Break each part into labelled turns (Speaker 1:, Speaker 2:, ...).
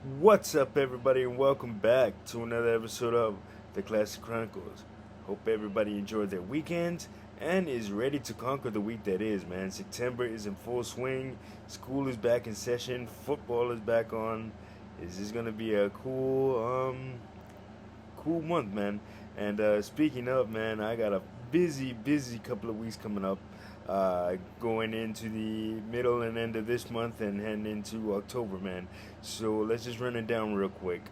Speaker 1: What's up, everybody, and welcome back to another episode of the Classic Chronicles. Hope everybody enjoyed their weekend and is ready to conquer the week that is, man. September is in full swing, school is back in session, football is back on. Is this gonna be a cool month, man? And speaking of, man, I got a busy couple of weeks coming up. Going into the middle and end of this month and heading into October, man. So let's just run it down real quick.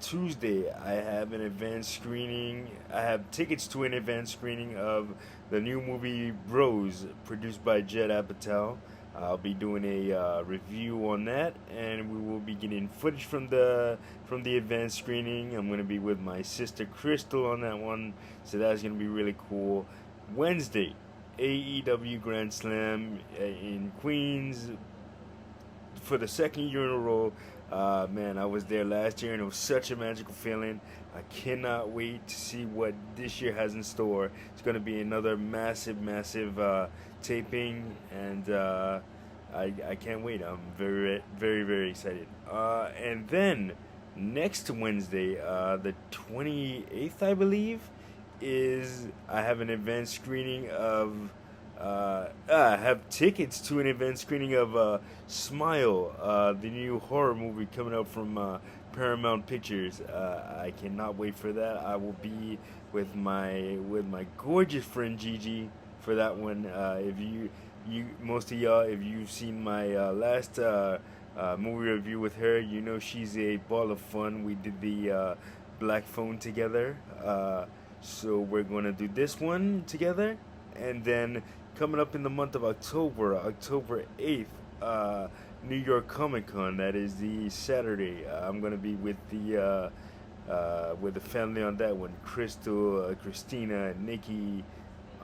Speaker 1: Tuesday, I have an advanced screening. I have tickets to an advanced screening of the new movie Bros, produced by Judd Apatow. I'll be doing a review on that, and we will be getting footage from the advanced screening. I'm gonna be with my sister Crystal on that one, so that's gonna be really cool. Wednesday, AEW Grand Slam in Queens for the second year in a row. Man, I was there last year and it was such a magical feeling. I cannot wait to see what this year has in store. It's going to be another massive taping, and I can't wait. I'm very excited. And then next Wednesday, the 28th, I believe, is I have an event screening of I have tickets to an event screening of Smile, the new horror movie coming out from Paramount Pictures. I cannot wait for that. I will be with my gorgeous friend Gigi for that one. If you most of y'all, if you've seen my last movie review with her, you know she's a ball of fun. We did the Black Phone together. So we're gonna do this one together, and then coming up in the month of October, October 8th, New York Comic Con. That is the Saturday. I'm gonna be with the family on that one. Crystal, Christina, Nikki,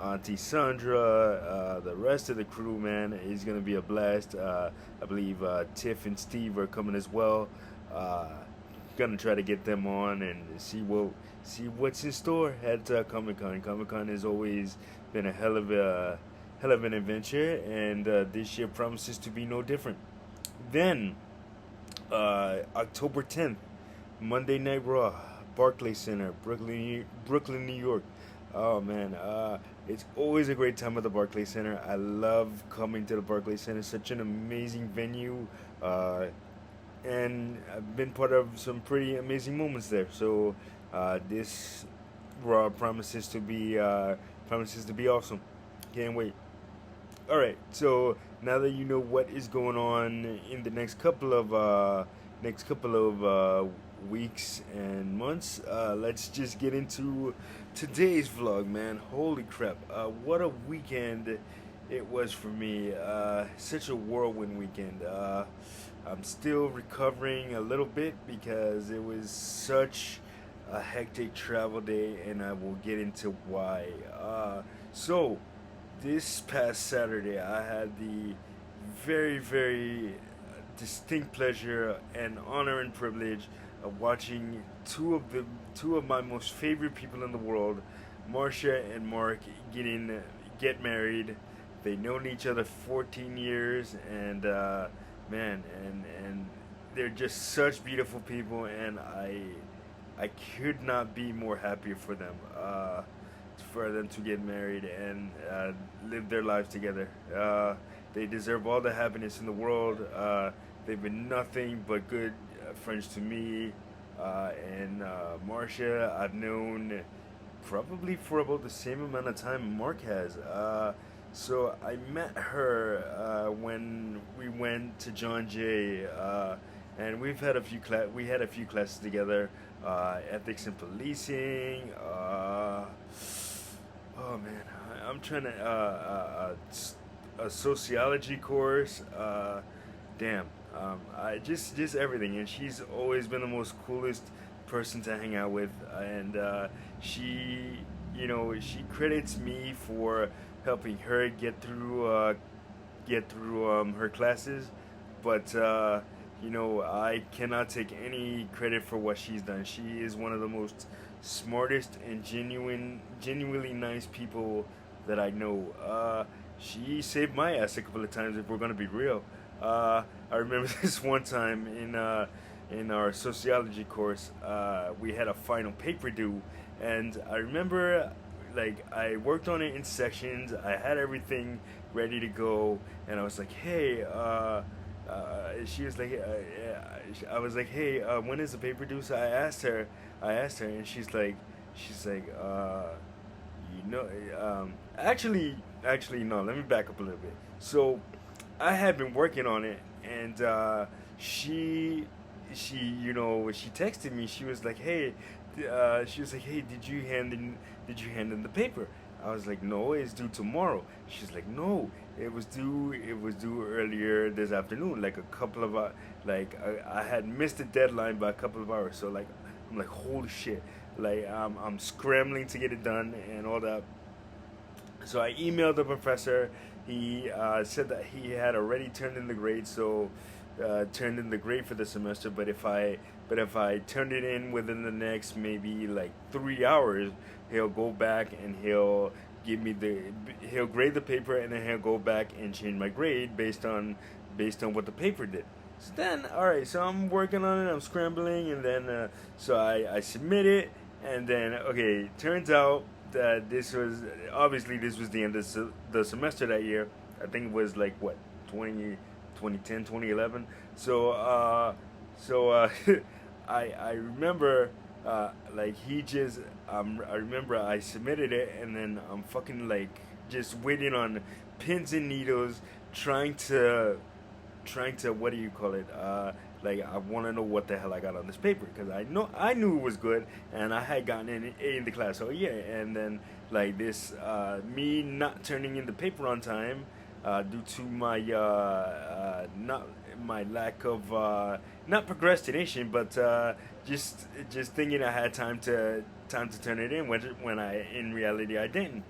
Speaker 1: Auntie Sandra, the rest of the crew, man, is gonna be a blast. I believe Tiff and Steve are coming as well. Uh, Gonna try to get them on and see what's in store at Comic Con. Comic Con has always been a hell of an adventure, and this year promises to be no different. Then October 10th, Monday Night Raw, Barclays Center, Brooklyn, New York. Oh man, it's always a great time at the Barclays Center. I love coming to the Barclays Center. Such an amazing venue. And I've been part of some pretty amazing moments there. So this Raw promises to be awesome. Can't wait. All right, so now that you know what is going on in the next couple of weeks and months, let's just get into today's vlog, man. Holy crap! What a weekend it was for me. Such a whirlwind weekend. I'm still recovering a little bit because it was such a hectic travel day, and I will get into why. So, this past Saturday, I had the very distinct pleasure and honor and privilege of watching two of my most favorite people in the world, Marcia and Marc, get married. They known each other 14 years, and man, and they're just such beautiful people, and I could not be more happier for them to get married and live their lives together. They deserve all the happiness in the world. They've been nothing but good friends to me. And Marcia, I've known probably for about the same amount of time Marc has. So I met her when we went to John Jay, and we had a few classes together, ethics and policing. Oh man, I'm trying to a sociology course. Damn, I just everything, and she's always been the most coolest person to hang out with, and she, she credits me for helping her get through her classes, but I cannot take any credit for what she's done. She is one of the most smartest and genuinely nice people that I know. She saved my ass a couple of times, if we're gonna be real. I remember this one time in our sociology course, we had a final paper due, and I remember like I worked on it in sections. I had everything ready to go, and I was like, "Hey," she was like, I was like, "Hey, when is the paper due?" So I asked her, and she's like, you know, actually, no. Let me back up a little bit. So, I had been working on it, and she, she texted me. She was like, "Hey," did you hand in the paper?" I was like, "No, it's due tomorrow." She's like, "No, it was due earlier this afternoon, like a couple of like I had missed the deadline by a couple of hours." So like, I'm like, "Holy shit!" Like I'm scrambling to get it done and all that. So I emailed the professor. He said that he had already turned in the grade, so turned in the grade for the semester. But if I turned it in within the next maybe like 3 hours, he'll go back and he'll grade the paper, and then he'll go back and change my grade based on what the paper did. So then, all right, so I'm working on it. I'm scrambling, and then so I submit it, and then okay, turns out that this was the end of the semester that year. I think it was like what 2010, 2011. So I remember like I remember I submitted it, and then I'm fucking like just waiting on pins and needles, trying to what do you call it? Like I want to know what the hell I got on this paper, because I knew it was good, and I had gotten an A in the class. So yeah, and then like this me not turning in the paper on time due to my not my lack of not procrastination, but just thinking I had time to turn it in when I in reality I didn't.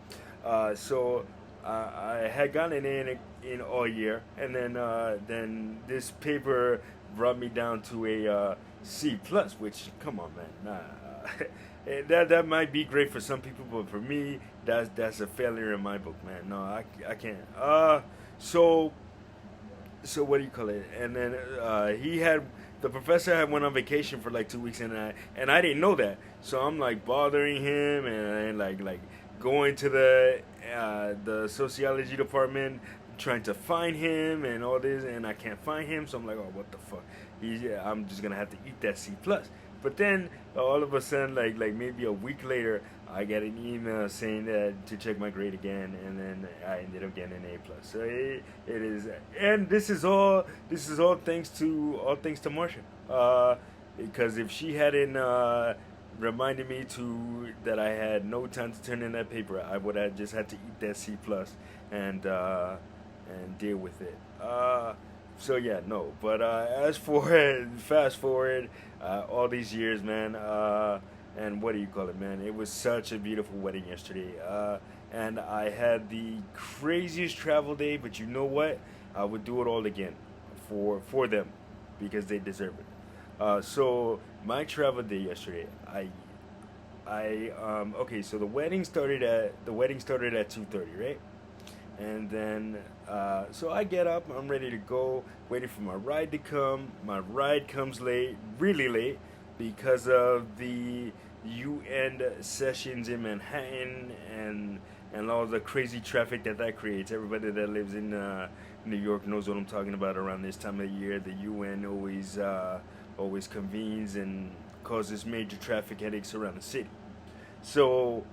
Speaker 1: So I had gotten in all year, and then this paper brought me down to a C plus, which come on, man, nah. That might be great for some people, but for me, that's a failure in my book, man. No, I can't. So so what do you call it? And then the professor had went on vacation for like 2 weeks, and I didn't know that. So I'm like bothering him, and like going to the sociology department trying to find him and all this, and I can't find him. So I'm like, oh, what the fuck? I'm just gonna have to eat that C plus. But then all of a sudden, like maybe a week later, I get an email saying that to check my grade again, and then I ended up getting an A plus. So it is, and this is all thanks to Marcia. Because if she hadn't reminded me that I had no time to turn in that paper, I would have just had to eat that C plus and deal with it. So yeah, no. But as for fast forward, all these years, man. And what do you call it, man? It was such a beautiful wedding yesterday. And I had the craziest travel day, but you know what? I would do it all again for them, because they deserve it. So my travel day yesterday, okay. So the wedding started at 2:30, right? And then so I get up, I'm ready to go, waiting for my ride to come. My ride comes late, really late, because of the UN sessions in Manhattan, and all the crazy traffic that creates. Everybody that lives in New York knows what I'm talking about. Around this time of year, the UN always convenes and causes major traffic headaches around the city. So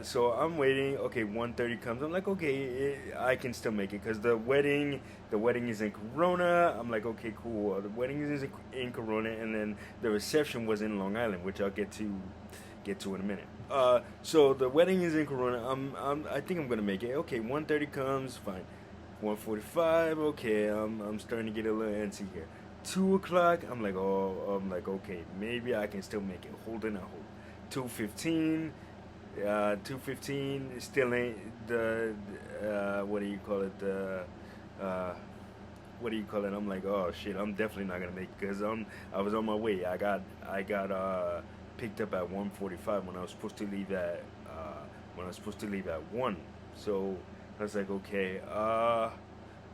Speaker 1: so I'm waiting. Okay, 1:30 comes. I'm like, okay, I can still make it, because the wedding is in Corona. I'm like, okay, cool. The wedding is in Corona, and then the reception was in Long Island, which I'll get to in a minute. So the wedding is in Corona. I think I'm gonna make it. Okay, 1:30 comes, fine. 1:45. Okay, I'm starting to get a little antsy here. 2 o'clock. I'm like, okay, maybe I can still make it. Holding out hope. 2:15. 2:15 still ain't the what do you call it, the uh, what do you call it? I'm like, oh shit, I'm definitely not gonna make it, because I was on my way. I got picked up at 1:45 when I was supposed to leave at 1. So I was like, okay,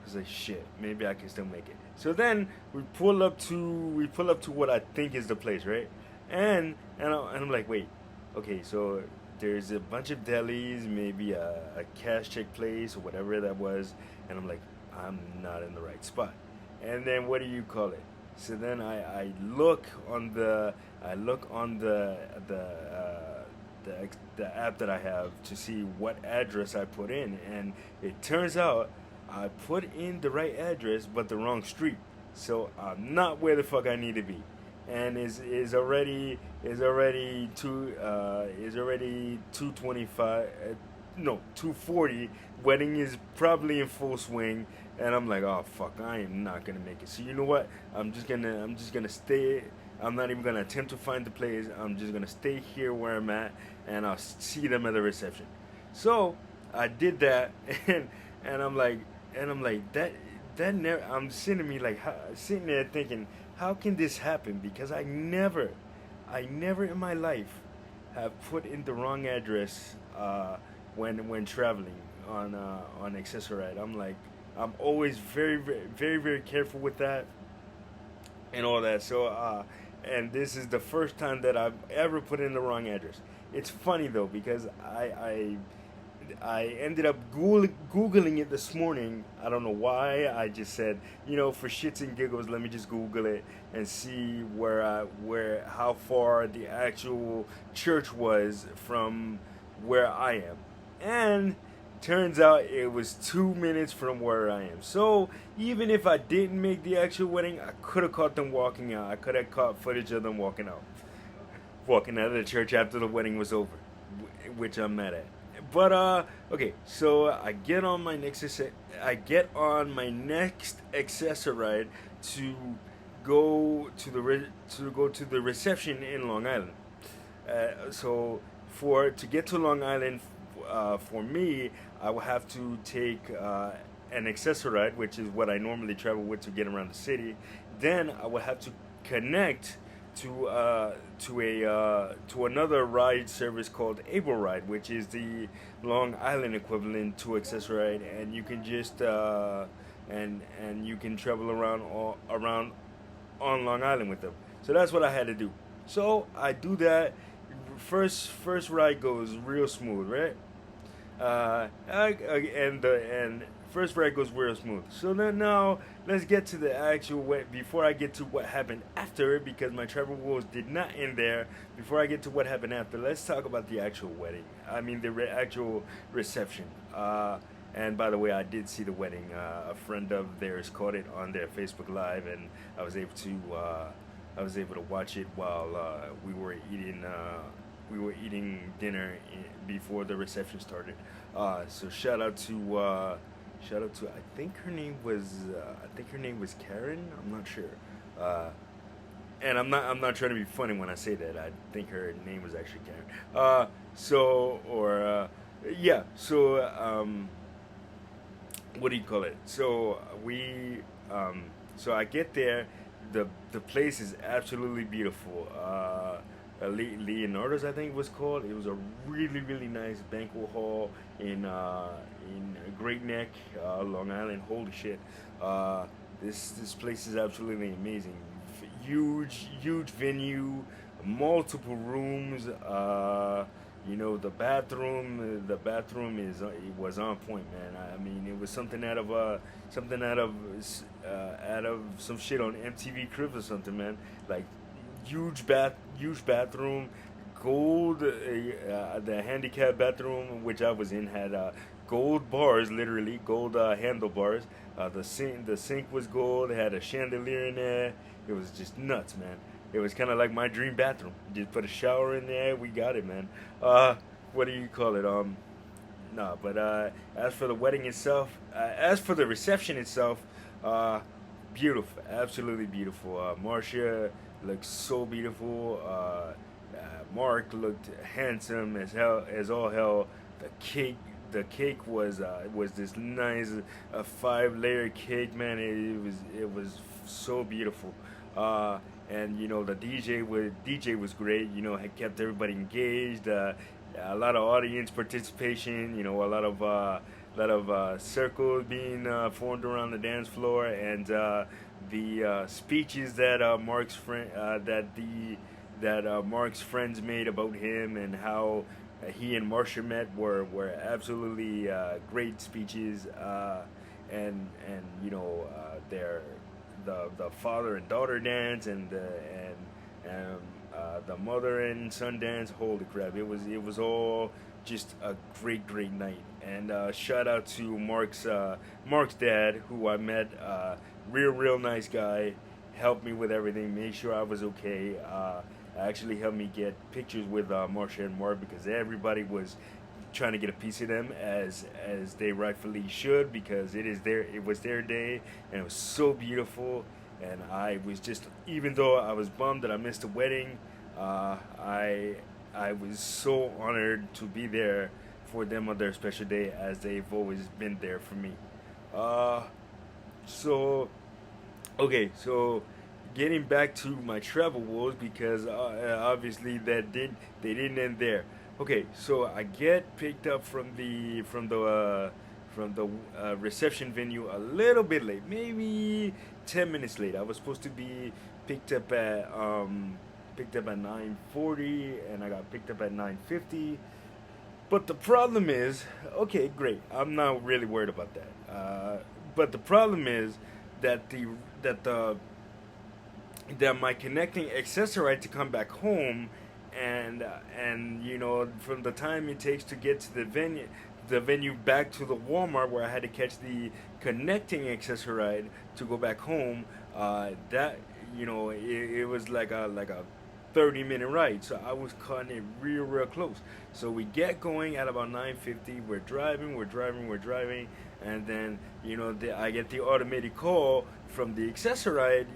Speaker 1: I was like, shit, maybe I can still make it. So then we pull up to what I think is the place, right? And I'm like, wait, okay, so there's a bunch of delis, maybe a cash check place or whatever that was, and I'm like, I'm not in the right spot. And then what do you call it? So then I look on the app that I have to see what address I put in, and it turns out I put in the right address but the wrong street. So I'm not where the fuck I need to be, and is already 2:25. No, 2:40. Wedding is probably in full swing, and I'm like, oh fuck, I am not gonna make it. So you know what? I'm just gonna stay. I'm not even gonna attempt to find the place. I'm just gonna stay here where I'm at, and I'll see them at the reception. So I did that, and I'm like that never. I'm sitting there thinking, how can this happen? Because I never in my life have put in the wrong address when traveling on Accessoride. I'm always very very very very careful with that and all that. So and this is the first time that I've ever put in the wrong address. It's funny though because I ended up googling it this morning. I don't know why. I just said, for shits and giggles, let me just Google it and see how far the actual church was from where I am. And turns out it was 2 minutes from where I am. So even if I didn't make the actual wedding, I could have caught them walking out. I could have caught footage of them walking out of the church after the wedding was over, which I'm mad at. But okay, so I get on my next Accessoride to go to the reception in Long Island. So to get to Long Island, for me, I will have to take an Accessoride, which is what I normally travel with to get around the city. Then I will have to connect to another ride service called Able Ride, which is the Long Island equivalent to Accessoride, and you can just and you can travel around on Long Island with them. So that's what I had to do. So I do that. First ride goes real smooth, right? And first ride goes real smooth. So then now let's get to the actual before I get to what happened after, because my travel woes did not end there. Before I get to what happened after, let's talk about the actual wedding. I mean the actual reception. And by the way, I did see the wedding. A friend of theirs caught it on their Facebook Live, and I was able to watch it while we were eating dinner before the reception started. So shout out to I think her name was Karen. I'm not sure. And I'm not trying to be funny when I say that. I think her name was actually Karen. Yeah. So what do you call it? So so I get there. The place is absolutely beautiful. Leonardo's, I think it was called. It was a really really nice banquet hall in Great Neck, Long Island. Holy shit! This place is absolutely amazing. Huge venue, multiple rooms. The bathroom it was on point, man. I mean, it was something out of some shit on MTV Cribs or something, man. Like huge bathroom, gold. The handicap bathroom which I was in had gold bars, literally gold handlebars. The sink was gold. It had a chandelier in there. It was just nuts, man. It was kind of like my dream bathroom. Just put a shower in there. We got it, man. What do you call it? No, but as for the wedding itself, as for the reception itself, beautiful, absolutely beautiful. Marcia looked so beautiful. Marc looked handsome as all hell. The cake was this nice 5-layer cake, man. It was so beautiful. And the DJ was great. Had kept everybody engaged. A lot of audience participation. A lot of circles being formed around the dance floor, and the speeches that Mark's friends made about him, and how he and Marcia met were absolutely great speeches, and their the father and daughter dance, and the mother and son dance. Holy crap! It was all just a great night. And shout out to Mark's dad, who I met. Real nice guy. Helped me with everything. Made sure I was okay. Actually helped me get pictures with Marcia and Marc, because everybody was trying to get a piece of them, as they rightfully should, because it was their day, and it was so beautiful. And I was just, even though I was bummed that I missed the wedding, I was so honored to be there for them on their special day, as they've always been there for me. Uh, so okay, so getting back to my travel woes, because obviously they didn't end there. Okay, so I get picked up from the reception venue a little bit late, maybe 10 minutes late. I was supposed to be picked up at 9:40, and I got picked up at 9:50. But the problem is, okay, great. I'm not really worried about that. But the problem is that that the that my connecting accessorite to come back home, and from the time it takes to get to the venue back to the Walmart where I had to catch the connecting accessorite to go back home, that it was like a 30-minute ride, so I was cutting it real close. So we get going at about 9:50. We're driving, and then I get the automated call from the accessoride,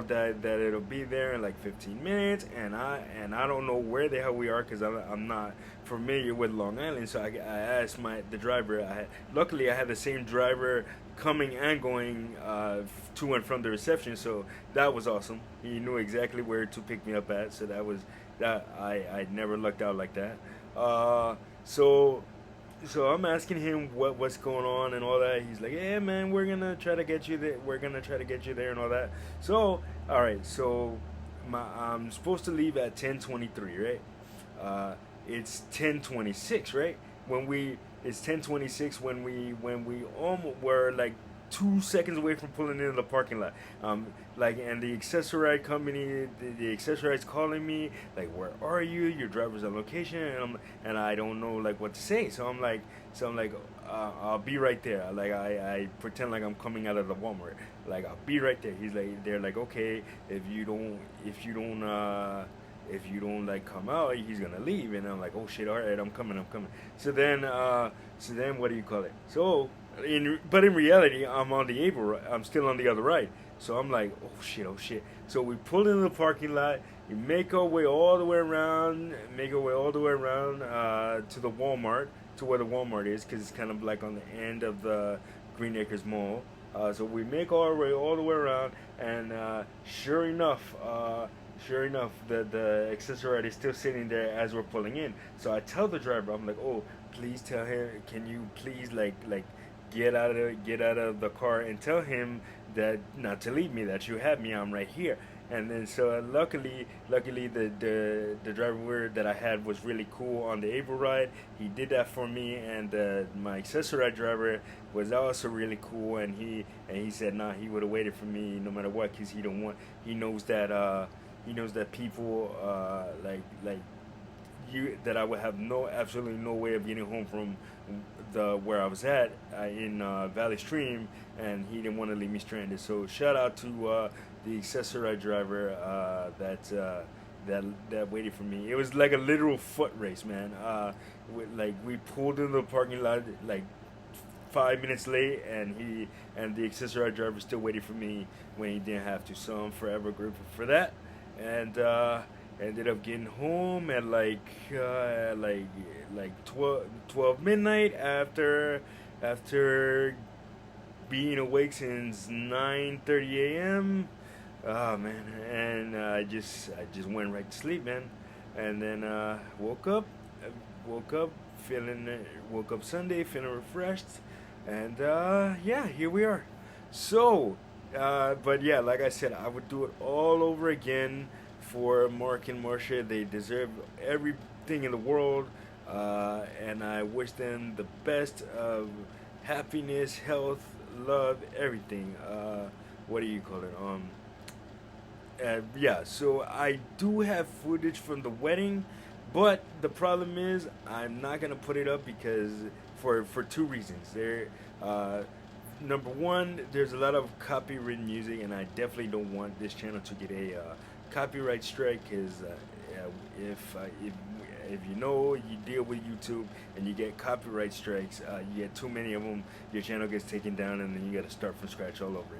Speaker 1: that it'll be there in like 15 minutes, and I don't know where the hell we are, because I'm not familiar with Long Island. So I asked the driver. Luckily I had the same driver coming and going to and from the reception, so that was awesome. He knew exactly where to pick me up at, so that I never lucked out like that. So I'm asking him what's going on and all that. He's like, "Yeah, man, we're gonna try to get you there. We're gonna try to get you there and all that." So, all right. So, I'm supposed to leave at 10:23, right? It's 10:26, right? It's 10:26 when we almost were like 2 seconds away from pulling into the parking lot. And the accessoride company, the accessoride's calling me, like, "Where are you? Your driver's on location," and I don't know like what to say. So I'm like, "I'll be right there." Like I pretend like I'm coming out of the Walmart. Like, "I'll be right there." They're like, "Okay, if you don't like come out, he's gonna leave." And I'm like, "Oh shit, all right, I'm coming." So then what do you call it? But in reality, I'm still on the other ride. So I'm like, "Oh shit, oh shit." So we pull into the parking lot. We make our way all the way around, to the Walmart, to where the Walmart is, because it's kind of like on the end of the Green Acres Mall. So we make our way all the way around, and sure enough, the accessoride is still sitting there as we're pulling in. So I tell the driver, I'm like, "Oh, please tell him. Can you please like get out of the car and tell him that not to leave me. That you have me. I'm right here." And then so luckily the driver that I had was really cool on the Able ride. He did that for me, and my accessoride driver was also really cool, and he said, "Nah, he would have waited for me no matter what, because he knows that people like you, that I would have absolutely no way of getting home from the where I was at in Valley Stream, and he didn't want to leave me stranded." So shout out to the accessoride driver that waited for me. It was like a literal foot race, man. We pulled into the parking lot like 5 minutes late, and the accessoride driver still waited for me when he didn't have to. So I'm forever grateful for that. And ended up getting home at like 12 midnight, after being awake since 9:30 a.m. Oh man, and I just went right to sleep, man. And then woke up Sunday feeling refreshed. And yeah, here we are. So, but yeah, like I said, I would do it all over again for Mark and Marcia. They deserve everything in the world, and I wish them the best of happiness, health, love, everything. What do you call it? Yeah, so I do have footage from the wedding, but the problem is I'm not gonna put it up because for two reasons. Uh, Number one, there's a lot of copyrighted music, and I definitely don't want this channel to get a copyright strike. Because if you know you deal with YouTube and you get copyright strikes, you get too many of them, your channel gets taken down, and then you got to start from scratch all over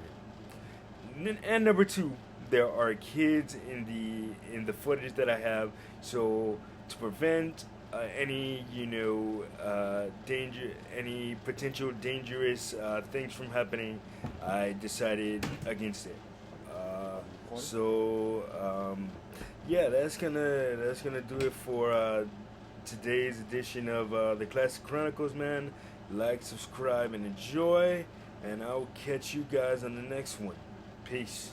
Speaker 1: again. And number two, there are kids in the footage that I have, so to prevent any danger, any potential dangerous things from happening, I decided against it. So yeah, that's gonna do it for today's edition of the Classic Chronicles, man. Like, subscribe, and enjoy, and I'll catch you guys on the next one. Peace.